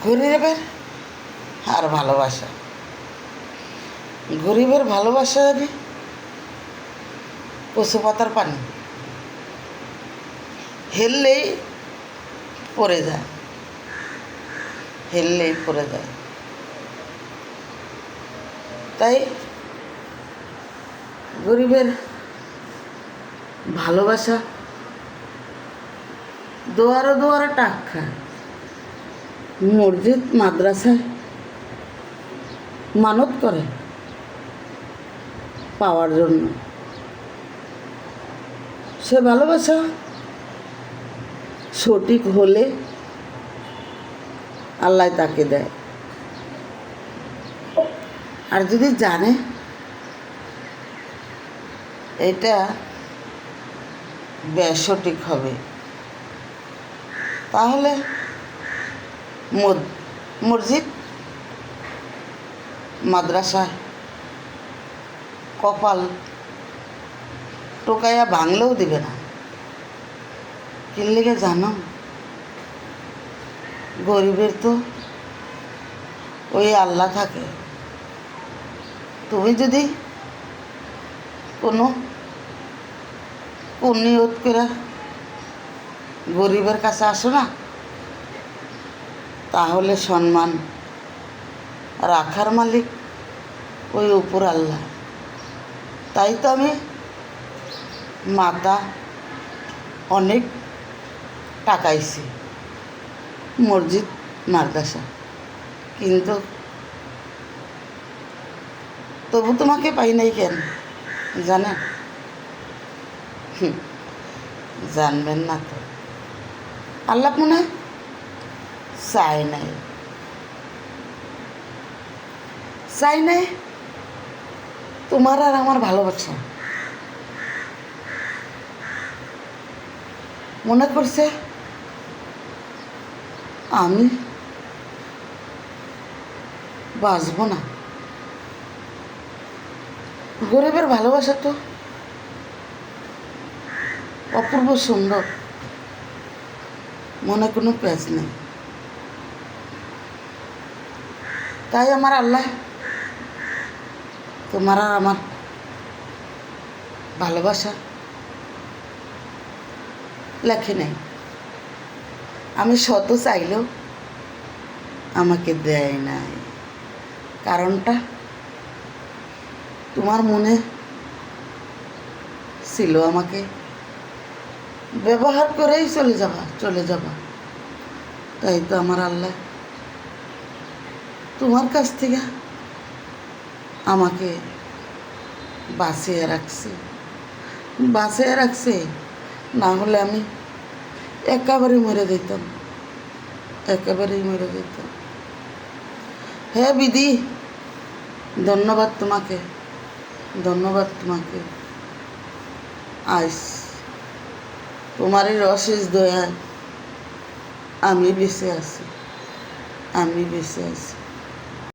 গরিবের আর ভালোবাসা, গরিবের ভালোবাসা জানি কচু পাতার পানি, হেললেই পড়ে যায়, হেললেই পড়ে যায়। তাই গরিবের ভালোবাসা দুয়ারে দুয়ারে টাক খায়, মসজিদ মাদ্রাসায় মানত করে পাওয়ার জন্য। সে ভালোবাসা সঠিক হলে আল্লাহ তাকে দেয়, আর যদি জানে এটা বেসঠিক হবে তাহলে মসজিদ মাদ্রাসায় কপাল টোকাইয়া ভাঙলেও দিবে না। কি লেগে জানো? গরিবের তো ওই আল্লাহ থাকে। তুমি যদি কোনো নিয়ত করে গরিবের কাছে আসো না, তাহলে সম্মান রাখার মালিক ওই উপর আল্লাহ। তাই তো আমি মাথা অনেক টাকাইছি মসজিদ মাদ্রাসা, কিন্তু তবু তোমাকে পাই নাই কেন জানেন? জানবেন না তো, আল্লাহ মনে চাই নাই, চাই নাই তোমার আর আমার ভালোবাসা। মনে করছে আমি বাঁচব না। গরিবের ভালোবাসা তো অপূর্ব সুন্দর, মনে কোনো প্যাঁচ নেই। তাই আমার আল্লাহ তোমার আর আমার ভালোবাসা লেখে নেই। আমি শত চাইলেও আমাকে দেয় নাই। কারণটা তোমার মনে ছিল আমাকে ব্যবহার করেই চলে যাবা। তাই তো আমার আল্লাহ তোমার কাছ থেকে আমাকে বাঁচিয়ে রাখছে। না হলে আমি একেবারেই মরে যেতাম। হ্যাঁ বিধি, ধন্যবাদ তোমাকে। আজ তোমার এই অশেষ দয়ায় আমি বেঁচে আছি।